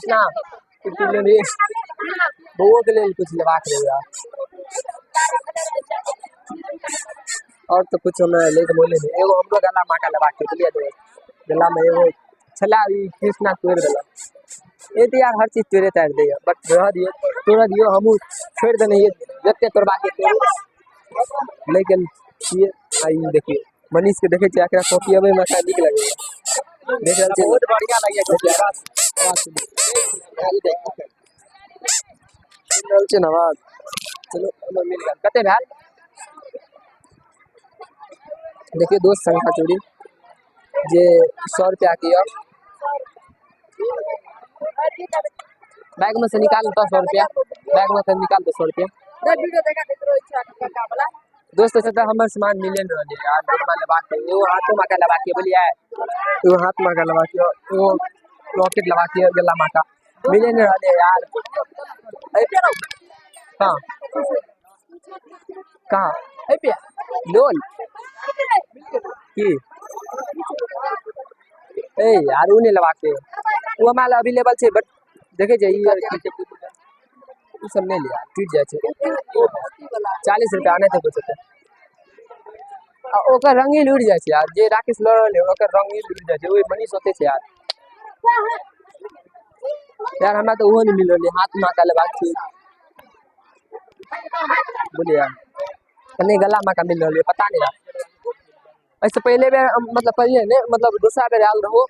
कृष्णा बउओ के लिए कुछ लेबाक रहेगा और तो कुछ हमें लेके बोले नहीं एगो हमरो गला माटा लेबाक के बुझलिए दोस्त गला में एगो छला ई कृष्णा तोड़ देला ए तो यार हर चीज तोड़े तार दे बट रह दियो तोड़ दियो हमू छोड़ देने ये जत्ते तोड़बा के लेकिन ये आई देखिए मनीष के देखे छै एकरा कॉपी अबे में निक लगेगा देख रहल छै बहुत बढ़िया लगे छै ना बात चलो मिल गया कते भेल देखिए दोस्त संख्या चोरी जे 100 रुपया की बैग में से निकाल 100 रुपया बैग में से निकाल 100 रुपया दोस्त से तो हमर सामान मिले न रहले यार जमा लबा के वो हाथों में का लबा के बोलिए वो हाथ में का लबा के वो रॉकेट लबा के गला माटा मिले न रहले यार हां कहां है पे लोन की ए यार उ नहीं लबा के वो हमारा अवेलेबल छै बट देखे छै ई सब नहीं लिया टूट जाए छै 40 रुपया आने थे कुछ ओकर रंगीन उड़ जाए छै यार जे राकेश ल रहले ओकर रंगीन उड़ जाए छै ओइ मनीष होते छै यार यार हमरा तो ओहो नहीं मिल रहले हाथ में का लबा के बोलिए यार कने गला में का मिल रहले पता नहीं यार ऐसे पहले भी मतलब पहले ने मतलब दूसरा बेर आल रहो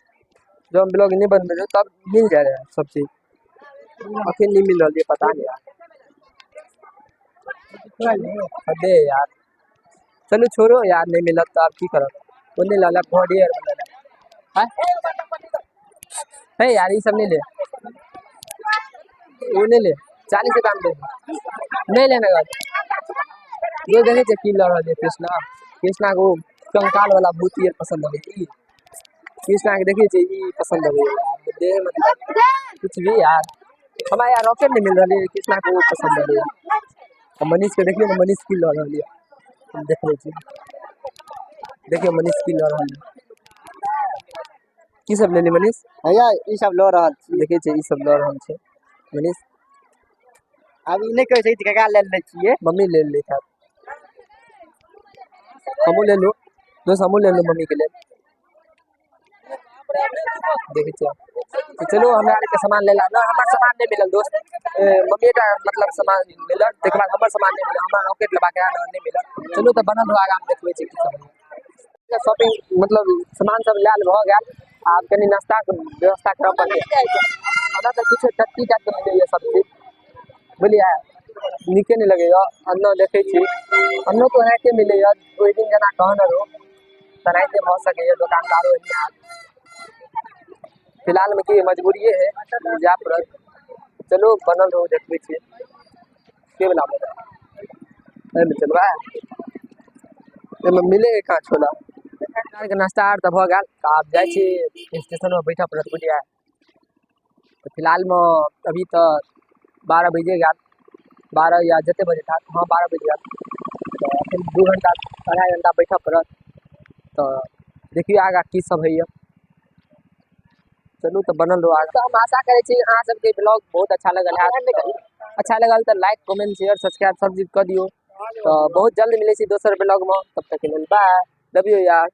जब हम ब्लॉग नहीं बन रहे तब मिल जा रहा है सब चीज अखन नहीं मिल रहा पता नहीं यार अबे यार चलो छोड़ो यार नहीं मिला तो आप की करो बोलने लाला बॉडी यार है यार ये सब नहीं ले वो नहीं ले 40 रुपया में दे नहीं लेने का ये देखे थे की लड़ रहे कृष्णा को कंकाल वाला भूत ये पसंद है कृष्णा के देखिए ये पसंद है दे मतलब कुछ भी यार हमारे यार रॉकेट नहीं मिल रहा है कृष्णा को पसंद है और मनीष के देखिए ना मनीष की लड़ रही है हम देख लीजिए देखिए मनीष की लड़ रही है की सब ले ली मनीष भैया ई सब लो रहल छी देखिए ई सब लड़ रहा है मनीष अब ई नहीं कहे छै कका ले ले छिए मम्मी ले ले था हमू ले लो दोस्त हमू ले लो मम्मी के लिए देखिए तो चलो हमरा के सामान ले ला ना हमार सामान नहीं मिलल दोस्त मम्मी का मतलब सामान मिलल तक बाद हमार सामान नहीं मिलल हमार रॉकेट लबा के नहीं मिलल चलो तो बनल आगा हम देखबै छी शॉपिंग मतलब सामान सब लाल भ गेल आप कनी नाश्ता के व्यवस्था करब पड़ते हमरा तो कुछ टट्टी टाइप के मिले सब चीज बोलिए निके नहीं लगेगा अन्न देखे छी अन्न तो है के मिले कोई दिन जना कहन रो तनाइते भ सके दुकानदारों फिलहाल में की मजबूरी है जा पर चलो बनल रहो देखबे छी के बना में चलवा मिले कहाँ छोला के नाश्ता आर तो भ गेल आप जाए छी स्टेशन में बैठा पड़त बुझिया तो फिलहाल में अभी तो 12 बजे गया 12 या जते बजे था हाँ 12 बजे गया तो फिर 2 घंटा 2.5 घंटा बैठा पड़त तो देखिए आगा की सब है चलू तो बनल रहो तो हम आशा करे छी अहाँ सबके ब्लॉग बहुत अच्छा लगल है अच्छा लगल तो लाइक कमेंट शेयर सब्सक्राइब सब चीज कर दियो तो बहुत जल्द मिले छी दोसर ब्लॉग में तब तक के लिए बाय लव यू यार।